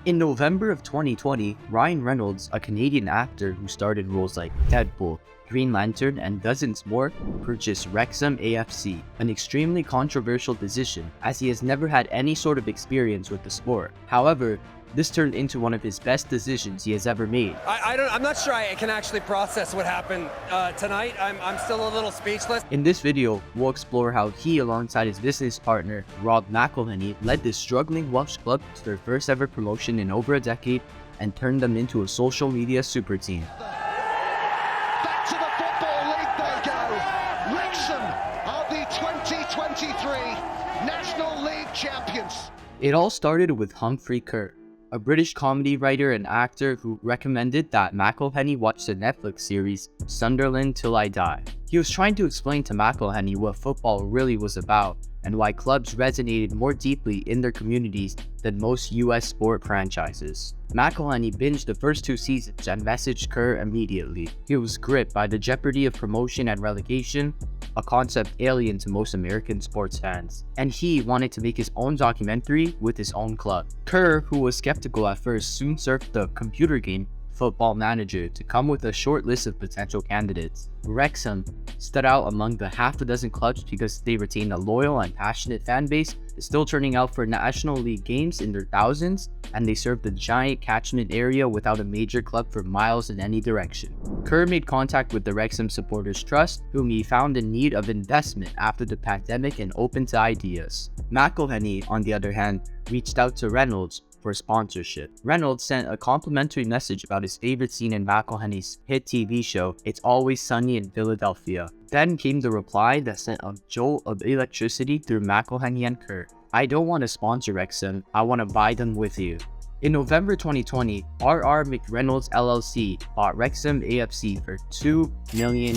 In November of 2020, Ryan Reynolds, a Canadian actor who starred in roles like Deadpool, Green Lantern, and dozens more, purchased Wrexham AFC, an extremely controversial decision as he has never had any sort of experience with the sport. However, this turned into one of his best decisions he has ever made. I'm not sure I can actually process what happened tonight. I'm still a little speechless. In this video, we'll explore how he, alongside his business partner, Rob McElhenney, led this struggling Welsh club to their first ever promotion in over a decade and turned them into a social media super team. Back to the Football League they go. Wrexham are the 2023 National League champions. It all started with Humphrey Kerr, a British comedy writer and actor who recommended that McElhenney watch the Netflix series Sunderland Till I Die. He was trying to explain to McElhenney what football really was about and why clubs resonated more deeply in their communities than most US sport franchises. McElhenney binged the first 2 seasons and messaged Kerr immediately. He was gripped by the jeopardy of promotion and relegation, a concept alien to most American sports fans, and he wanted to make his own documentary with his own club. Kerr, who was skeptical at first, soon surfed the computer game Football Manager to come with a short list of potential candidates. Wrexham stood out among the half a dozen clubs because they retained a loyal and passionate fan base, still turning out for National League games in their thousands, and they served the giant catchment area without a major club for miles in any direction. Kerr made contact with the Wrexham Supporters Trust, whom he found in need of investment after the pandemic and open to ideas. McElhenney, on the other hand, reached out to Reynolds for sponsorship. Reynolds sent a complimentary message about his favorite scene in McElhenney's hit TV show It's Always Sunny in Philadelphia. Then came the reply that sent a jolt of electricity through McElhenney and Kerr. I don't want to sponsor Wrexham, I want to buy them with you. In November 2020, R.R. McReynolds LLC bought Wrexham AFC for €2 million,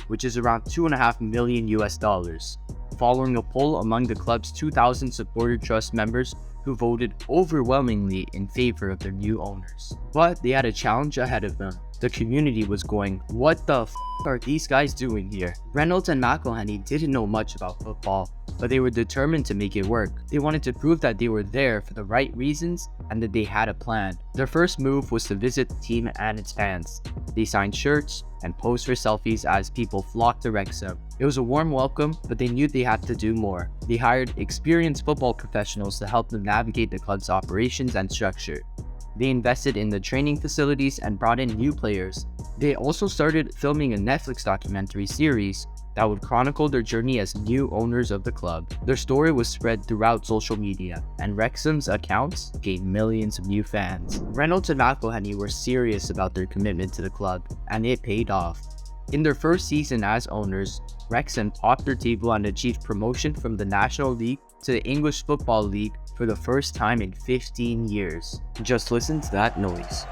which is around $2.5 million US dollars, following a poll among the club's 2,000 supporter trust members who voted overwhelmingly in favor of their new owners. But they had a challenge ahead of them. The community was going, what the f are these guys doing here? Reynolds and McElhenney didn't know much about football, but they were determined to make it work. They wanted to prove that they were there for the right reasons and that they had a plan. Their first move was to visit the team and its fans. They signed shirts and posed for selfies as people flocked to Wrexham. It was a warm welcome, but they knew they had to do more. They hired experienced football professionals to help them navigate the club's operations and structure. They invested in the training facilities and brought in new players. They also started filming a Netflix documentary series that would chronicle their journey as new owners of the club. Their story was spread throughout social media, and Wrexham's accounts gained millions of new fans. Reynolds and McElhenney were serious about their commitment to the club, and it paid off. In their first season as owners, Wrexham topped their table and achieved promotion from the National League to the English Football League for the first time in 15 years. Just listen to that noise.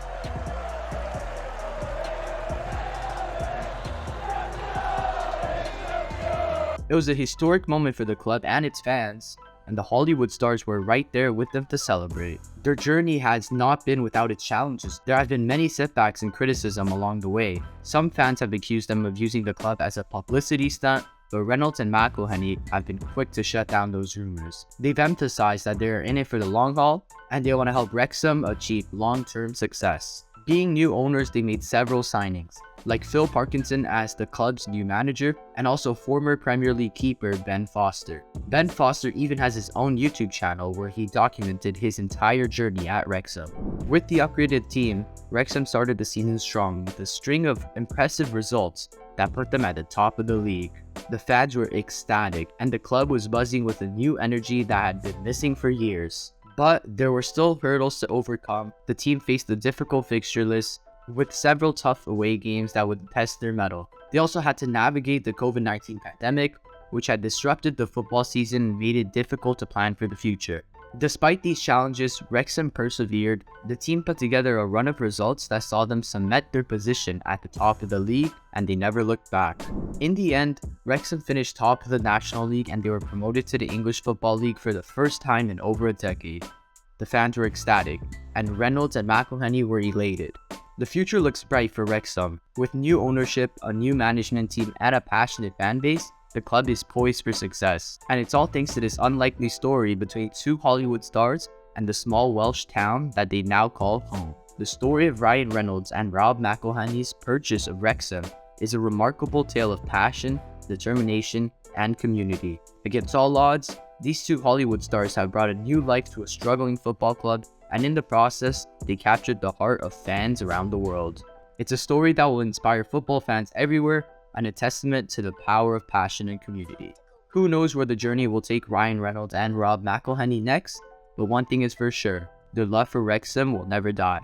It was a historic moment for the club and its fans, and the Hollywood stars were right there with them to celebrate. Their journey has not been without its challenges. There have been many setbacks and criticism along the way. Some fans have accused them of using the club as a publicity stunt, but Reynolds and McElhenney have been quick to shut down those rumors. They've emphasized that they are in it for the long haul, and they want to help Wrexham achieve long-term success. Being new owners, they made several signings, like Phil Parkinson as the club's new manager, and also former Premier League keeper Ben Foster. Ben Foster even has his own YouTube channel where he documented his entire journey at Wrexham. With the upgraded team, Wrexham started the season strong with a string of impressive results that put them at the top of the league. The fans were ecstatic, and the club was buzzing with a new energy that had been missing for years. But there were still hurdles to overcome. The team faced a difficult fixture list, with several tough away games that would test their mettle. They also had to navigate the COVID-19 pandemic, which had disrupted the football season and made it difficult to plan for the future. Despite these challenges, Wrexham persevered. The team put together a run of results that saw them cement their position at the top of the league, and they never looked back. In the end, Wrexham finished top of the National League and they were promoted to the English Football League for the first time in over a decade. The fans were ecstatic, and Reynolds and McElhenney were elated. The future looks bright for Wrexham. With new ownership, a new management team, and a passionate fan base, the club is poised for success. And it's all thanks to this unlikely story between two Hollywood stars and the small Welsh town that they now call home. The story of Ryan Reynolds and Rob McElhenney's purchase of Wrexham is a remarkable tale of passion, determination, and community. Against all odds, these two Hollywood stars have brought a new life to a struggling football club, and in the process, they captured the heart of fans around the world. It's a story that will inspire football fans everywhere and a testament to the power of passion and community. Who knows where the journey will take Ryan Reynolds and Rob McElhenney next, but one thing is for sure, their love for Wrexham will never die.